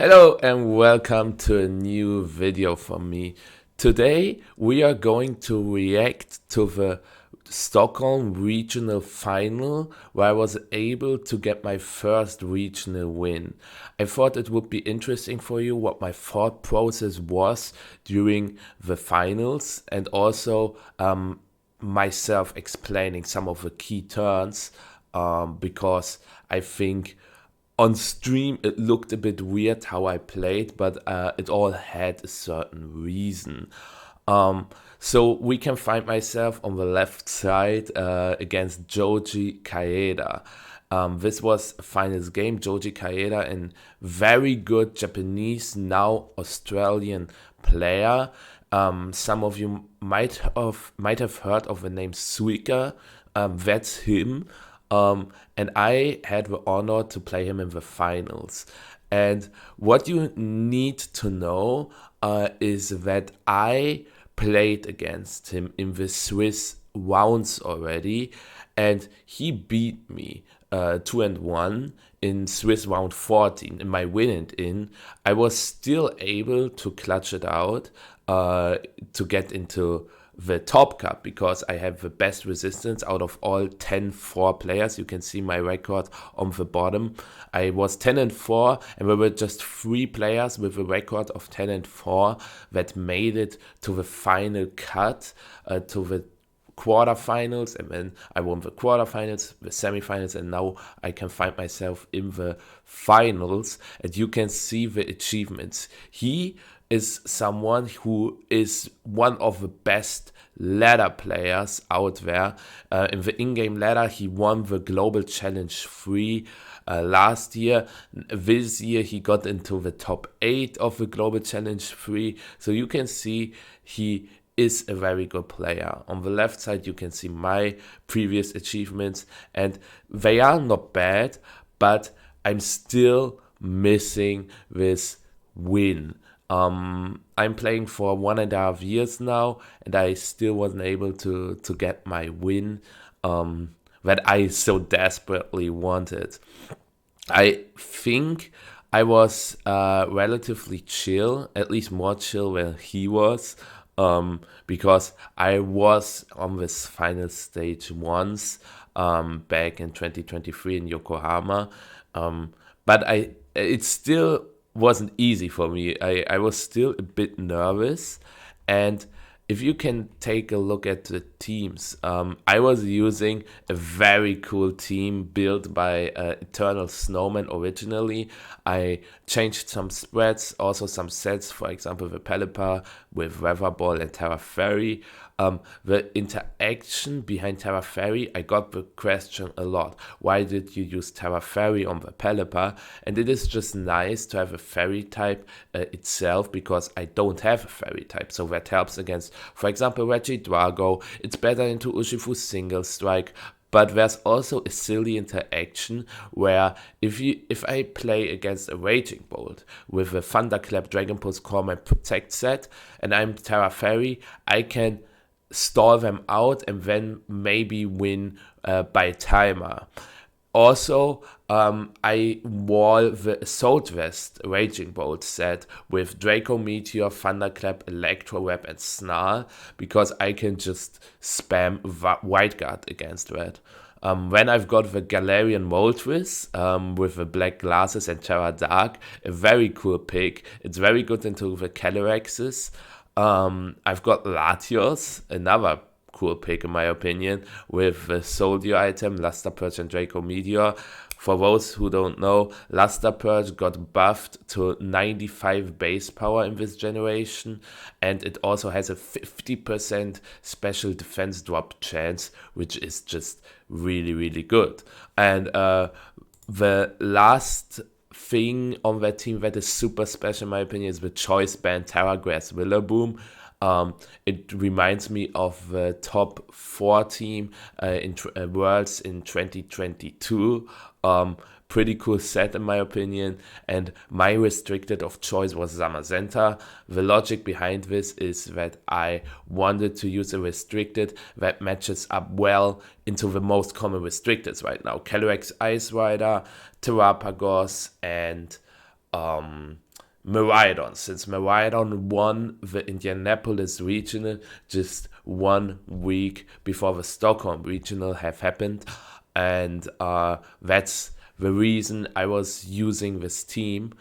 Hello and welcome to a new video from me. Today we are going to react to the Stockholm Regional Final where I was able to get my first regional win. I thought it would be interesting for you what my thought process was during the finals and also myself explaining some of the key turns because I think on stream it looked a bit weird how I played, but it all had a certain reason. So we can find myself on the left side against Joji Kaeda. This was a finals game. Joji Kaeda, a very good Japanese, now Australian player. Some of you might have heard of the name Suika. That's him. And I had the honor to play him in the finals. And what you need to know is that I played against him in the Swiss rounds already, and he beat me 2-1 in Swiss round 14. In my win and in, I was still able to clutch it out to get into the top cup because I have the best resistance out of all 10-4 players. You can see my record on the bottom. I was 10-4, and there were just 3 players with a record of 10-4 that made it to the final cut, to the quarterfinals, and then I won the quarterfinals, the semifinals, and now I can find myself in the finals, and you can see the achievements. He is someone who is one of the best ladder players out there. In the in-game ladder, he won the Global Challenge 3 last year. This year, he got into the top 8 of the Global Challenge 3. So you can see he is a very good player. On the left side, you can see my previous achievements, and they are not bad, but I'm still missing this win. I'm playing for 1.5 years now, and I still wasn't able to get my win that I so desperately wanted. I think I was relatively chill, at least more chill than he was, because I was on this final stage once back in 2023 in Yokohama, but it still wasn't easy for me. I was still a bit nervous, and if you can take a look at the teams, I was using a very cool team built by Eternal Snowman originally. I changed some spreads, also some sets, for example, the Pelipper with Weather Ball and Terra Fairy. The interaction behind Terra Fairy, I got the question a lot. Why did you use Terra Fairy on the Pelipper? And it is just nice to have a fairy type itself, because I don't have a fairy type. So that helps against, for example, Regidrago. It's better into Urshifu Single Strike. But there's also a silly interaction where if I play against a Raging Bolt with a Thunderclap, Dragon Pulse, Calm, and Protect set, and I'm Terra Fairy, I can stall them out and then maybe win by timer. Also, I wall the Assault Vest Raging Bolt set with Draco Meteor, Thunderclap, Electro Web, and Snarl, because I can just spam White Guard against that. When I've got the Galarian Moltres with the black glasses and Terra Dark, a very cool pick. It's very good into the Calyraxes. I've got Latios, another cool pick in my opinion, with the Soldier item, Luster Purge and Draco Meteor. For those who don't know, Luster Purge got buffed to 95 base power in this generation, and it also has a 50% special defense drop chance, which is just really, really good. And the last thing on that team that is super special in my opinion is the choice band Terragrass Willaboom. It reminds me of the top 4 team in Worlds in 2022. Pretty cool set in my opinion, and my restricted of choice was Zamazenta. The logic behind this is that I wanted to use a restricted that matches up well into the most common restricteds right now. Calyrex Ice Rider, Terrapagos, and Miraidon, since Miraidon won the Indianapolis Regional just 1 week before the Stockholm Regional have happened. And that's the reason I was using this team.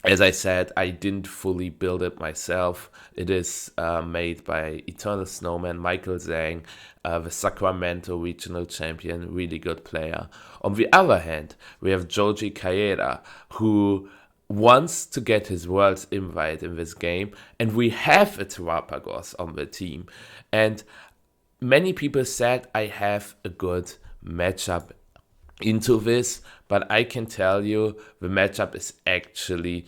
As I said, I didn't fully build it myself. It is made by Eternal Snowman, Michael Zhang, the Sacramento Regional Champion, really good player. On the other hand, we have Joji Kaeda, who wants to get his world's invite in this game, and we have a Terrapagos on the team. And many people said I have a good matchup into this, but I can tell you the matchup is actually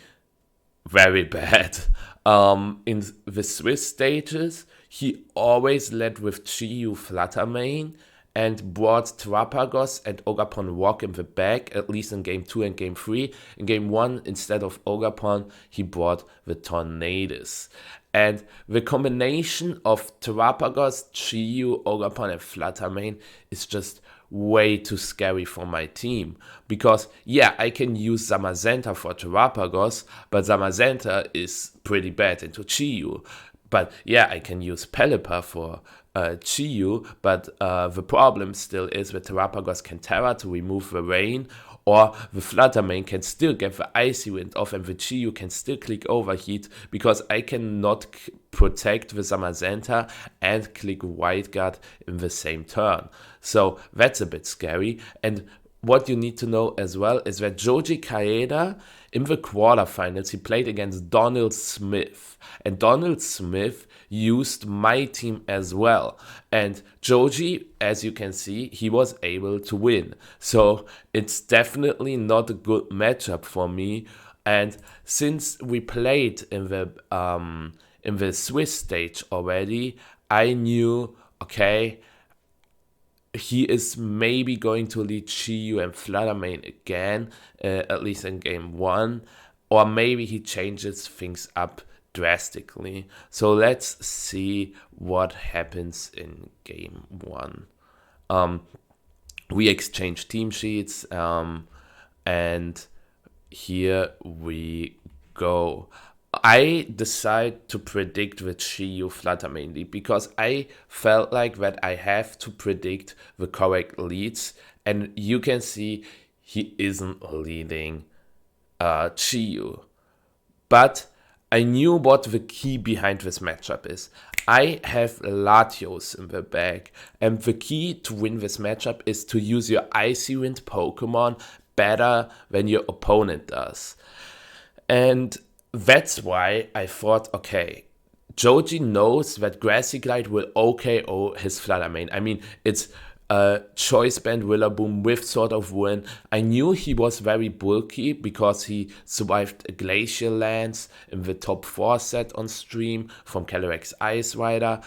very bad. In the Swiss stages, he always led with Chiyu Fluttermane and brought Terrapagos and Ogapon Rock in the back, at least in Game 2 and Game 3. In Game 1, instead of Ogapon, he brought the Tornadus. And the combination of Terrapagos, Chiyu, Ogapon, and Fluttermane is just way too scary for my team. Because, yeah, I can use Zamazenta for Terrapagos, but Zamazenta is pretty bad into Chiyu. But, yeah, I can use Pelipper for Chiyu, but the problem still is that Terrapagos can Terra to remove the rain, or the Fluttermane can still get the Icy Wind off, and the Chiyu can still click Overheat, because I cannot protect the Zamazenta and click White Guard in the same turn. So that's a bit scary. And what you need to know as well is that Joji Kaeda, in the quarterfinals, he played against Donald Smith. And Donald Smith used my team as well. And Joji, as you can see, he was able to win. So it's definitely not a good matchup for me. And since we played in the Swiss stage already, I knew, okay, he is maybe going to lead Chiyu and Fluttermane again, at least in Game 1. Or maybe he changes things up drastically. So let's see what happens in Game 1. We exchange team sheets, and here we go. I decide to predict the Chiyu Fluttermane lead because I felt like that I have to predict the correct leads, and you can see he isn't leading Chiyu. But I knew what the key behind this matchup is. I have Latios in the bag, and the key to win this matchup is to use your Icy Wind Pokemon better than your opponent does. And that's why I thought, okay, Joji knows that Grassy Glide will OKO his Fluttermane. I mean, it's Choice Band Rillaboom with Sword of Wind. I knew he was very bulky because he survived a Glacial Lance in the top 4 set on stream from Calyrex Ice Rider.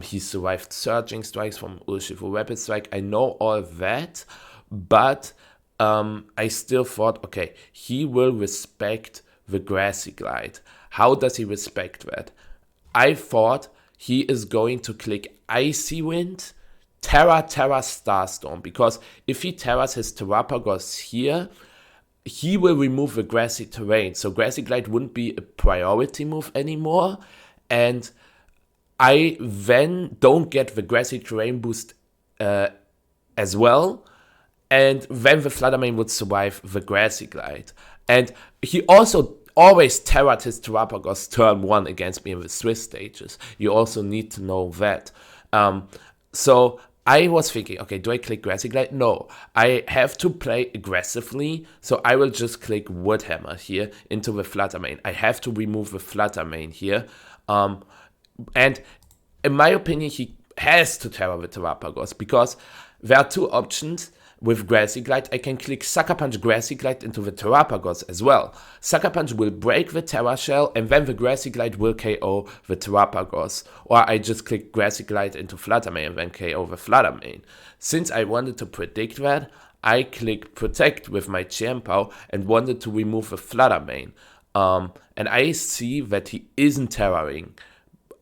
He survived Surging Strikes from Urshifu Rapid Strike. I know all that, but I still thought, okay, he will respect the Grassy Glide. How does he respect that? I thought he is going to click Icy Wind, Terra Starstorm, because if he Terras his Terrapagos here, he will remove the grassy terrain, so Grassy Glide wouldn't be a priority move anymore, and I then don't get the grassy terrain boost as well, and then the Fluttermane would survive the Grassy Glide. And he also always terrored his Terrapagos turn 1 against me in the Swiss stages. You also need to know that. So I was thinking, okay, do I click Grassy Glide? No, I have to play aggressively, so I will just click Woodhammer here into the Fluttermane. I have to remove the Fluttermane here. And in my opinion, he has to terror the Terrapagos, because there are two options. With Grassy Glide, I can click Sucker Punch Grassy Glide into the Terrapagos as well. Sucker Punch will break the Terra Shell, and then the Grassy Glide will KO the Terrapagos. Or I just click Grassy Glide into Fluttermane and then KO the Fluttermane. Since I wanted to predict that, I clicked Protect with my Chiempo and wanted to remove the Fluttermane. And I see that he isn't terroring.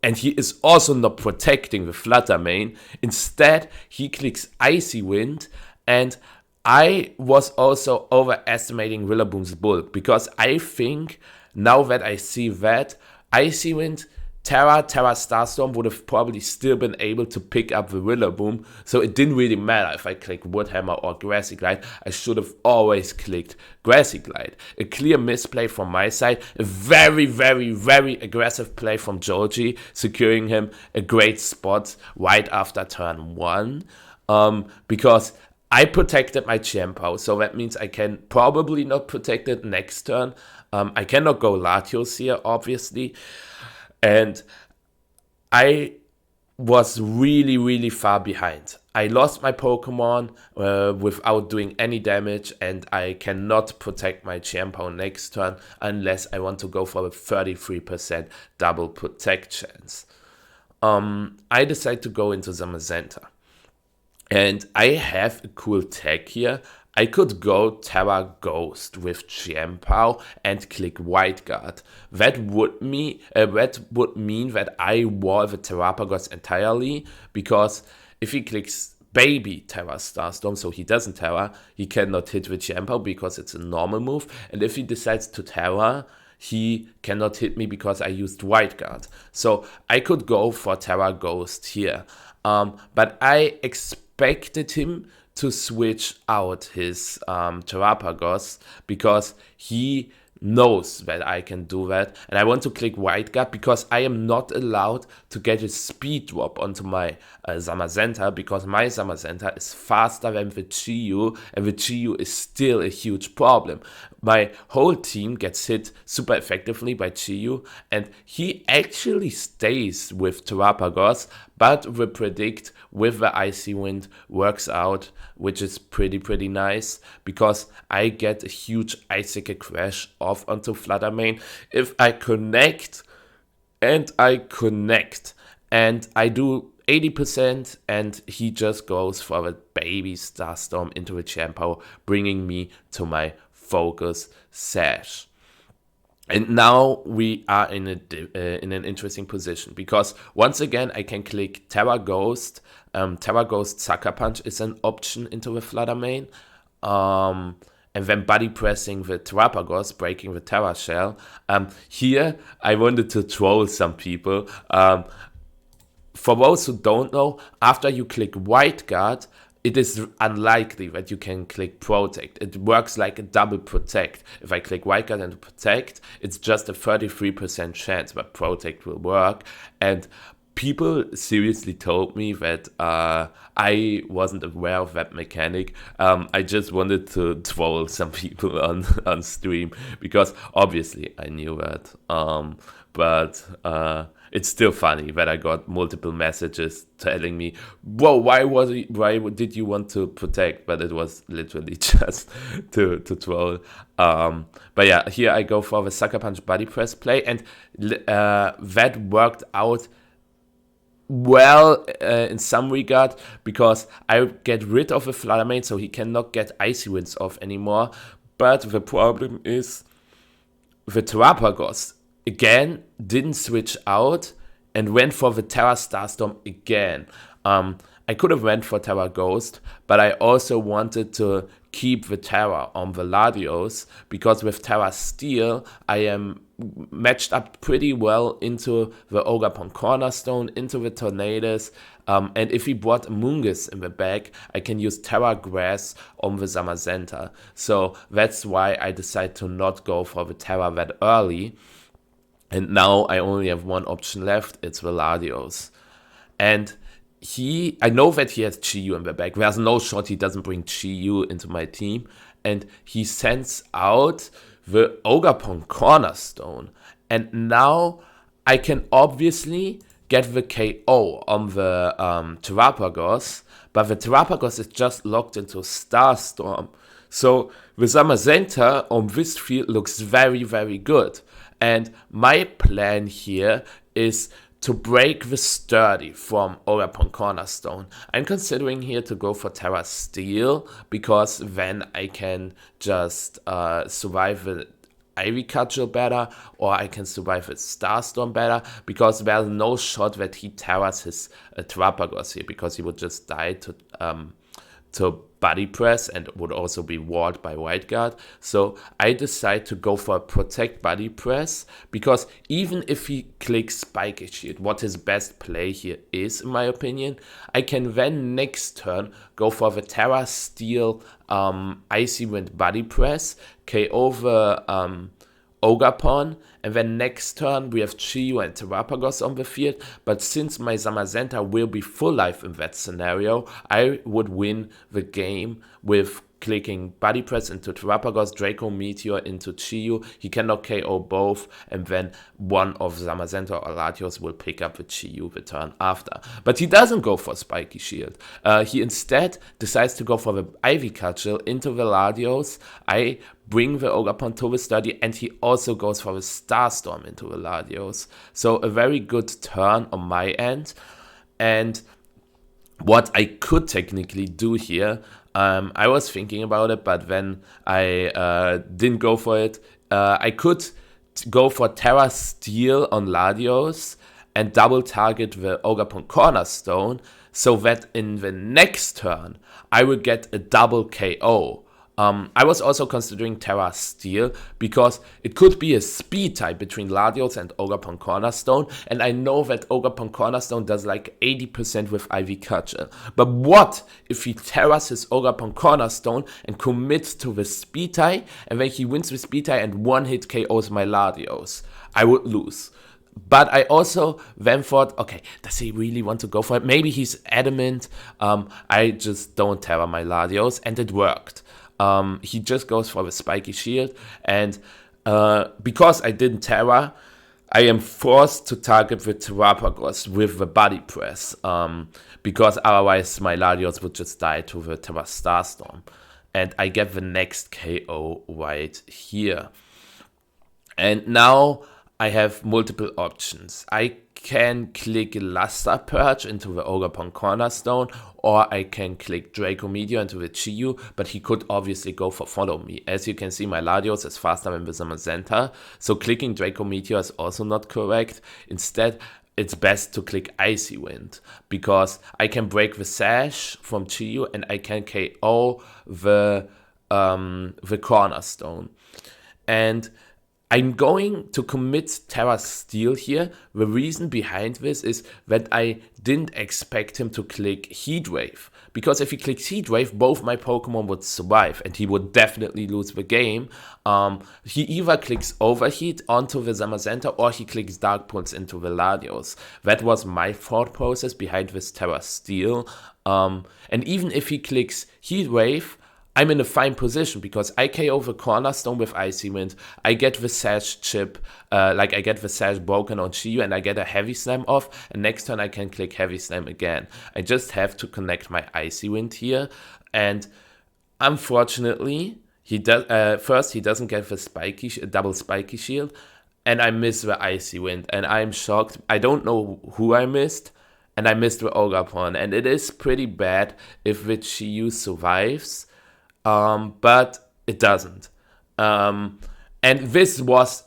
And he is also not protecting the Fluttermane. Instead, he clicks Icy Wind, and I was also overestimating Rillaboom's bulk because I think now that I see that, Icy Wind, Terra Starstorm would have probably still been able to pick up the Rillaboom, so it didn't really matter if I clicked Woodhammer or Grassy Glide. I should have always clicked Grassy Glide. A clear misplay from my side, a very, very, very aggressive play from Joji, securing him a great spot right after turn 1, because I protected my Chiempo, so that means I can probably not protect it next turn. I cannot go Latios here, obviously. And I was really, really far behind. I lost my Pokemon without doing any damage, and I cannot protect my Chiempo next turn unless I want to go for a 33% double protect chance. I decide to go into the Magenta. And I have a cool tech here. I could go Terra Ghost with Chiempo and click White Guard. That would mean that I wall the Terrapagos entirely, because if he clicks Baby Terra Starstorm, so he doesn't Terra, he cannot hit the Chiempo because it's a normal move. And if he decides to Terra, he cannot hit me because I used White Guard. So I could go for Terra Ghost here. But I expected him to switch out his Terrapagos because he knows that I can do that. And I want to click White Guard because I am not allowed to get a speed drop onto my Zamazenta, because my Zamazenta is faster than the Chi-Yu, and the Chi-Yu is still a huge problem. My whole team gets hit super effectively by Chi-Yu, and he actually stays with Terrapagos, but the predict with the Icy Wind works out, which is pretty nice, because I get a huge Icicle Crash off onto Fluttermane if I connect, and I do 80%, and he just goes for a Baby Starstorm into a Chiempo, bringing me to my focus Sash. And now we are in an interesting position, because once again I can click Terra Ghost. Terra Ghost Sucker Punch is an option into the Fluttermane. And then body pressing the Terrapagos, breaking the Terra Shell. Here I wanted to troll some people. For those who don't know, after you click White Guard, it is unlikely that you can click Protect. It works like a double Protect. If I click White Guard and Protect, it's just a 33% chance that Protect will work. And people seriously told me that I wasn't aware of that mechanic. I just wanted to troll some people on stream, because obviously I knew that. But it's still funny that I got multiple messages telling me, "Whoa, why did you want to protect?" But it was literally just to troll. But yeah, here I go for the Sucker Punch Body Press play, and that worked out well in some regard, because I get rid of the Fluttermane, so he cannot get Icy Winds off anymore. But the problem is the Terrapagos again didn't switch out and went for the Terra Starstorm again. I could have went for Terra Ghost, but I also wanted to keep the Terra on the Latios, because with Terra Steel I am matched up pretty well into the Ogapon Cornerstone, into the Tornadus, and if he brought Mungus in the back, I can use Terra Grass on the Zamazenta. So that's why I decided to not go for the Terra that early. And now I only have one option left, it's the Latios. And I know that he has Chi-Yu in the back. There's no shot he doesn't bring Chi-Yu into my team. And he sends out the Ogapon Cornerstone. And now I can obviously get the KO on the Terrapagos, but the Terrapagos is just locked into Starstorm. So the Zamazenta on this field looks very good. And my plan here is to break the Sturdy from Ogapon Cornerstone. I'm considering here to go for Terra Steel, because then I can just survive the Ivy Cudgel better, or I can survive with Starstorm better, because there's no shot that he Terras his Terrapagos here, because he would just die to to body press and would also be walled by White Guard. So I decide to go for a protect body press, because even if he clicks Spiky Shield, what his best play here is, in my opinion, I can then next turn go for the Terra Steel Icy Wind body press, KO the Ogapon, and then next turn we have Chiyu and Terapagos on the field, but since my Zamazenta will be full life in that scenario, I would win the game with clicking Body Press into Terapagos, Draco Meteor into Chiyu. He cannot KO both, and then one of Zamazenta or Latios will pick up the Chiyu the turn after. But he doesn't go for Spiky Shield. He instead decides to go for the Ivy Cudgel into the Latios. I bring the Ogapon to the study, and he also goes for the Starstorm into the Latios. So a very good turn on my end. And what I could technically do here, I was thinking about it, but then I didn't go for it. I could go for Terra Steel on Latios and double target the Ogapon Cornerstone, so that in the next turn I would get a double KO. I was also considering Terra Steel because it could be a speed type between Latios and Ogapon Cornerstone, and I know that Ogapon Cornerstone does like 80% with Ivy Cudgel. But what if he terras his Ogapon Cornerstone and commits to the speed tie, and then he wins the speed tie and one hit KOs my Latios? I would lose. But I also then thought, okay, does he really want to go for it? Maybe he's adamant. I just don't terra my Latios, and it worked. He just goes for the Spiky Shield, and because I didn't terra, I am forced to target the Terapagos with the body press, because otherwise my Latios would just die to the Terra Starstorm, and I get the next KO right here. And now I have multiple options. I can click Luster Purge into the Ogapon Cornerstone, or I can click Draco Meteor into the Chiyu, but he could obviously go for Follow Me. As you can see, my Latios is faster than the Zamazenta, so clicking Draco Meteor is also not correct. Instead, it's best to click Icy Wind, because I can break the Sash from Chiyu and I can KO the Cornerstone. And I'm going to commit Terra Steel here. The reason behind this is that I didn't expect him to click Heatwave, because if he clicks Heatwave, both my Pokemon would survive and he would definitely lose the game. He either clicks Overheat onto the Zamazenta or he clicks Dark Pulse into the Latios. That was my thought process behind this Terra Steel. And even if he clicks Heatwave, I'm in a fine position because I KO the Cornerstone with Icy Wind, I get the Sash chip, I get the Sash broken on Chiyu and I get a Heavy Slam off, and next turn I can click Heavy Slam again. I just have to connect my Icy Wind here, and unfortunately, he doesn't get the double Spiky Shield, and I miss the Icy Wind, and I'm shocked. I don't know who I missed, and I missed the Ogapon, and it is pretty bad if the Chiyu survives. But it doesn't. And this was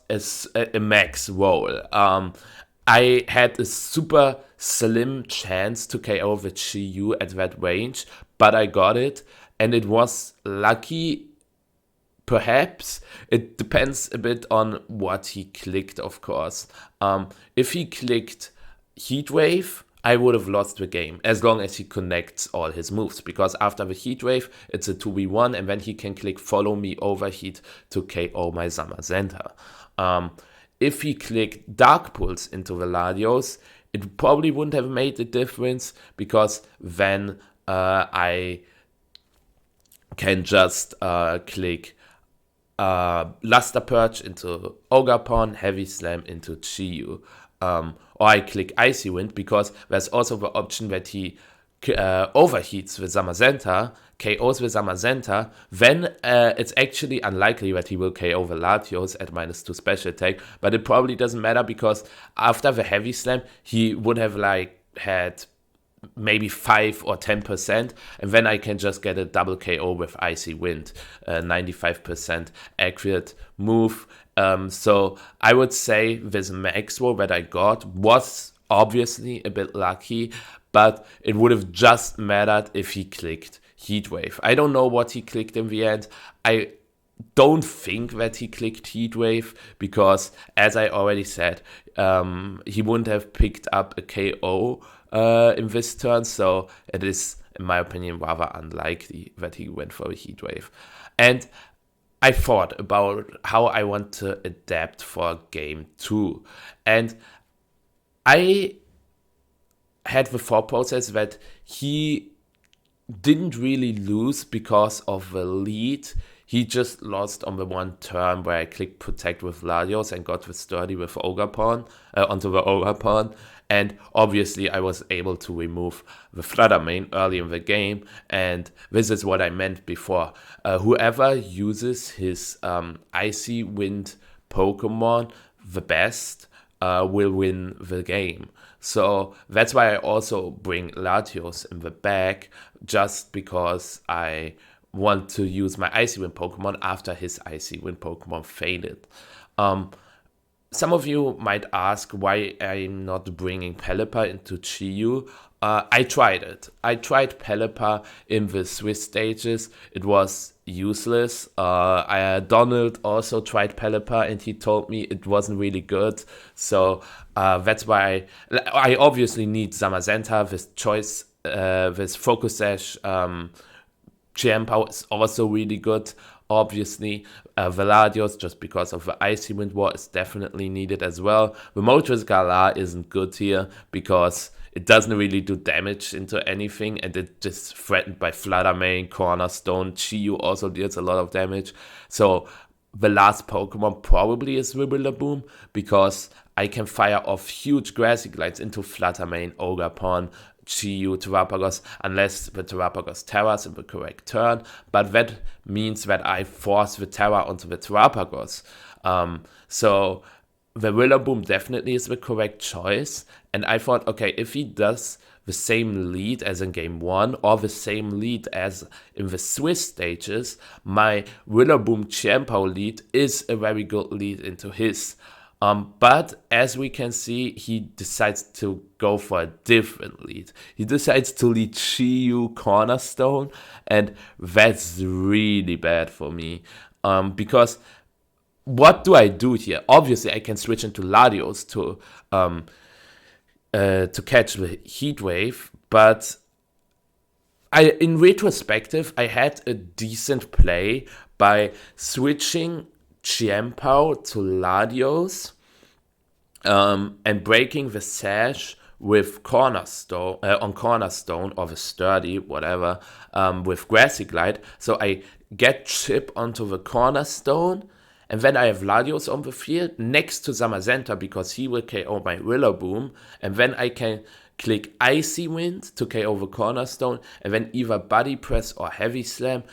a max roll. I had a super slim chance to KO the Chiyu at that range, but I got it, and it was lucky, perhaps. It depends a bit on what he clicked, of course. If he clicked Heatwave, I would have lost the game as long as he connects all his moves, because after the Heatwave, it's a 2v1, and then he can click Follow Me Overheat to KO my Zamazenta. If he clicked Dark Pulse into the Latios, it probably wouldn't have made a difference, because then I can just click Luster Purge into Ogapon, Heavy Slam into Chiyu. Or I click Icy Wind, because there's also the option that he overheats the Zamazenta, KOs the Zamazenta, then it's actually unlikely that he will KO the Latios at -2 special attack, but it probably doesn't matter, because after the Heavy Slam, he would have had maybe 5 or 10%, and then I can just get a double KO with Icy Wind, 95% accurate move. So I would say this max roll that I got was obviously a bit lucky, but it would have just mattered if he clicked Heat Wave. I don't know what he clicked in the end. I don't think that he clicked Heat Wave because, as I already said, he wouldn't have picked up a KO in this turn, so it is, in my opinion, rather unlikely that he went for a Heat Wave. And I thought about how I want to adapt for game 2, and I had the thought process that he didn't really lose because of the lead. He just lost on the one turn where I clicked Protect with Latios and got the Sturdy with Ogre Pawn onto the Ogre Pawn. And obviously I was able to remove the Flutter Mane early in the game. And this is what I meant before. Whoever uses his Icy Wind Pokemon the best will win the game. So that's why I also bring Latios in the back, just because I want to use my Icy Wind Pokemon after his Icy Wind Pokemon faded. Some of you might ask why I'm not bringing Pelipper into Chi-Yu. I tried it. I tried Pelipper in the Swiss stages. It was useless. Donald also tried Pelipper and he told me it wasn't really good. So that's why I obviously need Zamazenta with choice, with Focus Sash. Chiempo is also really good. Obviously, Veladios, just because of the Icy Wind War, is definitely needed as well. The Moltres Galar isn't good here because it doesn't really do damage into anything, and it's just threatened by Flutter Mane, Cornerstone. Chi-Yu also deals a lot of damage. So the last Pokemon probably is Rillaboom, because I can fire off huge Grassy Glides into Flutter Mane, Ogre Pawn, Chi-Yu, Terrapagos, unless the Terrapagos Terras in the correct turn, but that means that I force the Terra onto the Terrapagos. So the Rillaboom definitely is the correct choice, and I thought, okay, if he does the same lead as in game 1, or the same lead as in the Swiss stages, my Rillaboom Chiempo lead is a very good lead into his. But as we can see, he decides to go for a different lead. He decides to lead Chi-Yu Cornerstone, and that's really bad for me. Because what do I do here? Obviously, I can switch into Latios to catch the Heat Wave, but in retrospective, I had a decent play by switching Chiempo to Latios and breaking the sash with Cornerstone on Cornerstone, or the Sturdy, whatever, with Grassy Glide. So I get Chip onto the Cornerstone, and then I have Latios on the field next to Zamazenta because he will KO my Rillaboom, and then I can click Icy Wind to KO the Cornerstone, and then either Body Press or Heavy Slam.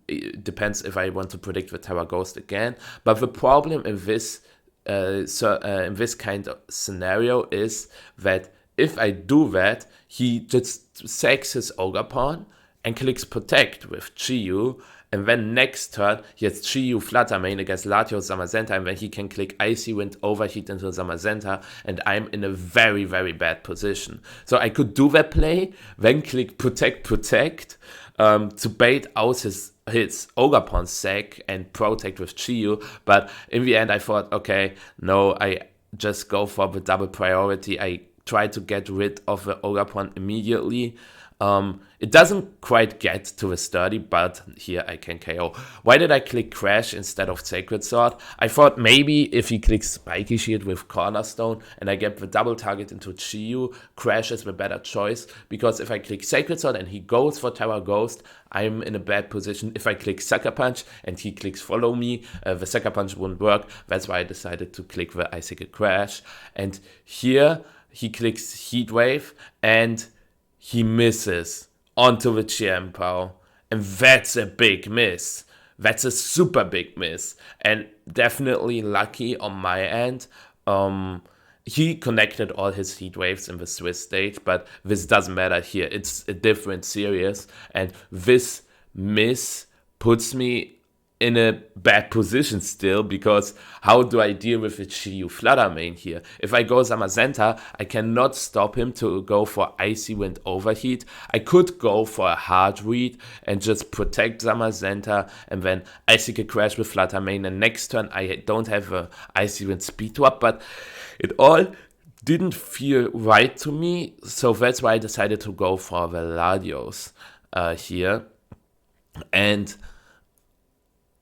It depends if I want to predict the Terra Ghost again. But the problem in this kind of scenario is that if I do that, he just sacks his Ogre Pawn and clicks Protect with Chi-Yu, and then next turn he has Chi-Yu Flutter Mane against Latios Zamazenta, and then he can click Icy Wind Overheat into Zamazenta, and I'm in a very, very bad position. So I could do that play, then click Protect to bait out his Ogre Pawn sack and Protect with Chi-Yu, but in the end I thought, okay, no, I just go for the double priority. I try to get rid of the Ogre Pawn immediately. It doesn't quite get to the Sturdy, but here I can KO. Why did I click Crash instead of Sacred Sword? I thought maybe if he clicks Spiky Shield with Cornerstone and I get the double target into Chi-Yu, Crash is the better choice, because if I click Sacred Sword and he goes for Terra Ghost, I'm in a bad position. If I click Sucker Punch and he clicks Follow Me, the Sucker Punch won't work. That's why I decided to click the Icicle Crash. And here he clicks Heat Wave and he misses onto the Chiempo, and that's a big miss. That's a super big miss, and definitely lucky on my end. He connected all his Heat Waves in the Swiss stage, but this doesn't matter here. It's a different series, and this miss puts me in a bad position still, because how do I deal with the Chiyu Flutter Mane here? If I go Zamazenta, I cannot stop him to go for Icy Wind Overheat. I could go for a hard read and just protect Zamazenta and then Icicle Crash with Flutter Mane, and next turn I don't have a Icy Wind Speed Drop, but it all didn't feel right to me, so that's why I decided to go for the Latios here. And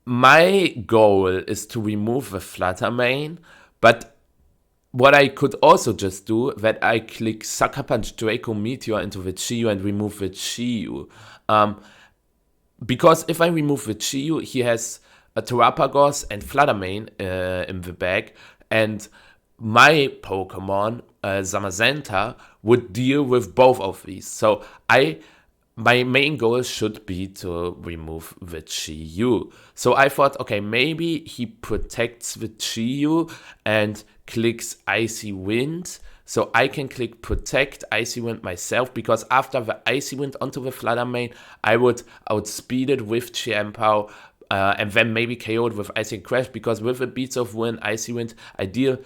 my goal is to remove the Flutter Mane, but what I could also just do, that I click Sucker Punch Draco Meteor into the Chiyu and remove the Chiyu. Because if I remove the Chiyu, he has a Terrapagos and Flutter Mane in the bag, and my Pokemon, Zamazenta, would deal with both of these. So my main goal should be to remove the Chiyu. So I thought, okay, maybe he protects the Chiyu and clicks Icy Wind. So I can click Protect Icy Wind myself, because after the Icy Wind onto the Flutter Mane, I would outspeed it with Chiempao, and then maybe KO it with Icy Crash, because with the Beats of Wind, Icy Wind, I deal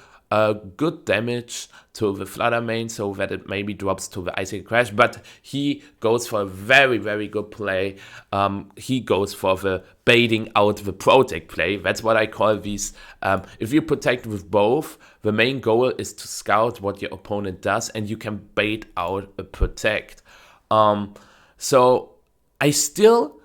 good damage to the Flutter Mane so that it maybe drops to the Icicle Crash, but he goes for a very, very good play. He goes for the baiting out the Protect play. That's what I call these. If you protect with both, the main goal is to scout what your opponent does, and you can bait out a Protect. So I still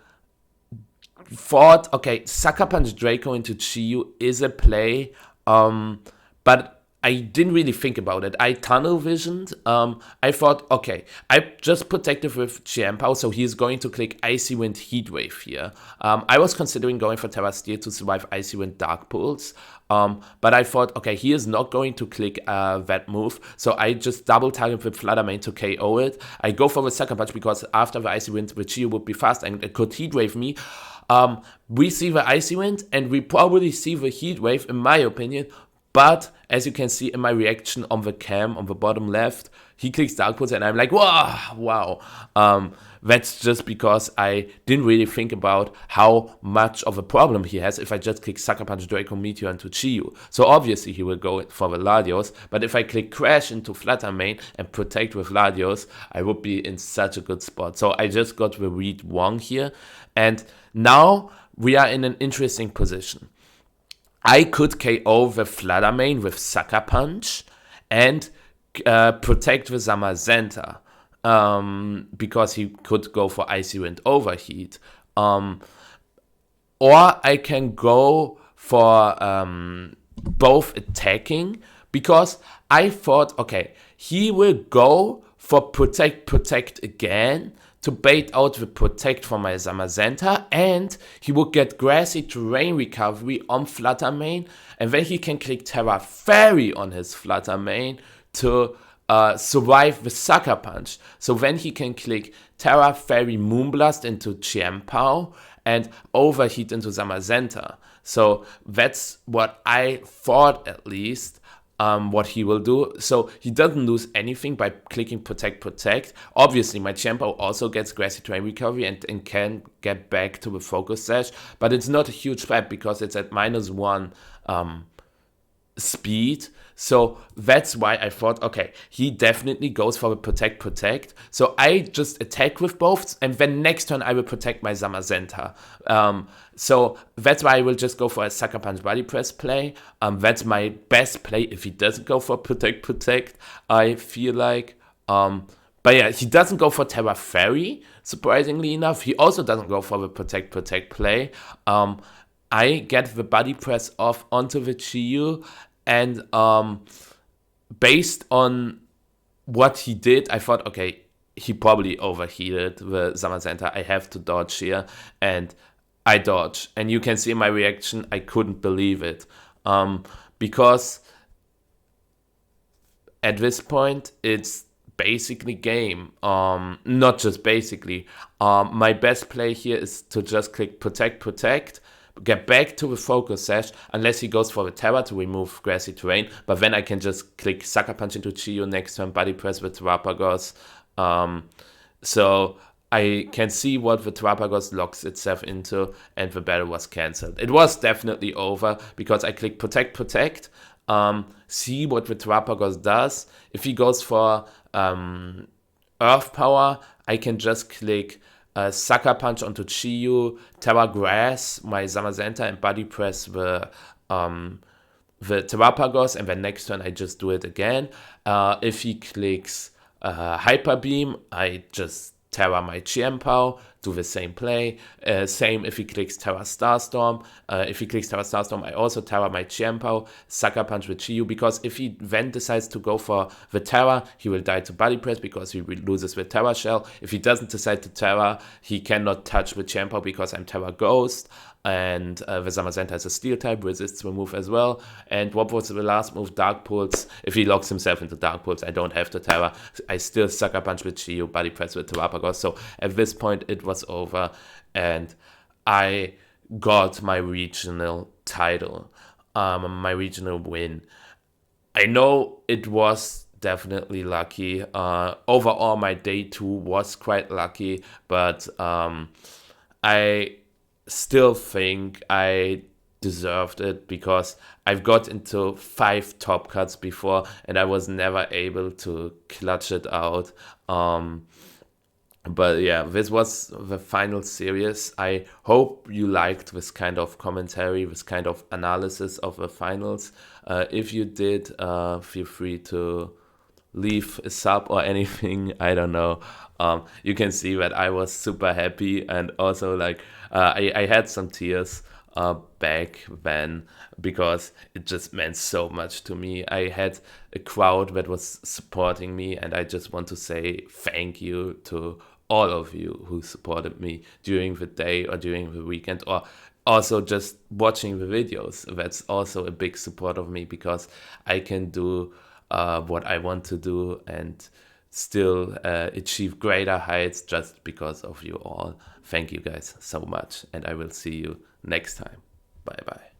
thought, okay, Sucker Punch Draco into Chiyu is a play, but I didn't really think about it. I tunnel visioned. I thought, okay, I just protected with Chiempao, so he's going to click Icy Wind Heatwave here. I was considering going for Terra Steel to survive Icy Wind Dark Pulse, but I thought, okay, he is not going to click that move, so I just double target with Flutter Mane to KO it. I go for the Sucker Punch because after the Icy Wind, the Chiyu would be fast and it could Heatwave me. We see the Icy Wind, and we probably see the Heatwave, in my opinion. But as you can see in my reaction on the cam on the bottom left, he clicks Dark Pulse and I'm like, wow. That's just because I didn't really think about how much of a problem he has if I just click Sucker Punch Draco Meteor into Chiyu. So obviously he will go for the Latios, but if I click Crash into Flutter Mane and protect with Latios, I would be in such a good spot. So I just got the read wrong here, and now we are in an interesting position. I could KO the Flutter Mane with Sucker Punch and protect the Zamazenta, because he could go for Icy Wind Overheat. Or I can go for both attacking, because I thought, okay, he will go for Protect again to bait out the Protect for my Zamazenta, and he would get Grassy Terrain Recovery on Flutter Mane, and then he can click Terra Fairy on his Flutter Mane to survive the Sucker Punch. So then he can click Terra Fairy Moonblast into Chiempao and Overheat into Zamazenta. So that's what I thought, at least. What he will do. So he doesn't lose anything by clicking Protect. Obviously, my Chiempao also gets Grassy Terrain Recovery and can get back to the Focus Sash, but it's not a huge threat because it's at -1 speed. So that's why I thought, okay, he definitely goes for the Protect. So I just attack with both, and then next turn I will protect my Zamazenta. So that's why I will just go for a Sucker Punch Body Press play. That's my best play if he doesn't go for Protect, I feel like. But yeah, he doesn't go for Terra Fairy, surprisingly enough. He also doesn't go for the Protect play. I get the Body Press off onto the Chiyu, and based on what he did, I thought, okay, he probably overheated the Zamazenta. I have to dodge here, and I dodge. And you can see in my reaction, I couldn't believe it. Because at this point, it's basically game. Not just basically. My best play here is to just click Protect, get back to the Focus Sash, unless he goes for the Terra to remove Grassy Terrain, but then I can just click Sucker Punch into Chiyu next turn, Body Press with Terrapagos. So I can see what the Terrapagos locks itself into, and the battle was cancelled. It was definitely over because I click protect, protect, see what the Terrapagos does. If he goes for Earth Power, I can just click Sucker Punch onto Chiyu, Terra Grass, my Zamazenta, and Body Press the Terrapagos, and then next turn I just do it again. If he clicks Hyper Beam, I just Terra my Chiempao, do the same play. Same if he clicks Terra Starstorm. If he clicks Terra Starstorm, I also Terra my Chiempao, Sucker Punch with Chiyu, because if he then decides to go for the Terra, he will die to Body Press because he loses the Terra Shell. If he doesn't decide to Terra, he cannot touch the Chiempao because I'm Terra Ghost. And the Zamazenta has a Steel type, resists the move as well. And what was the last move? Dark Pulse. If he locks himself into Dark Pulse, I don't have to Terra. I still Sucker Punch with Chiyu, Body Press with Terrapagos. So at this point, it was over. And I got my regional title, my regional win. I know it was definitely lucky. Overall, my day 2 was quite lucky, but I still think I deserved it because I've got into 5 top cuts before and I was never able to clutch it out. But yeah, this was the final series. I hope you liked this kind of commentary, this kind of analysis of the finals. If you did, feel free to leave a sub or anything. I don't know. You can see that I was super happy, and also like I had some tears back then because it just meant so much to me. I had a crowd that was supporting me, and I just want to say thank you to all of you who supported me during the day or during the weekend, or also just watching the videos. That's also a big support of me because I can do what I want to do and still achieve greater heights just because of you all. Thank you guys so much, and I will see you next time. Bye bye.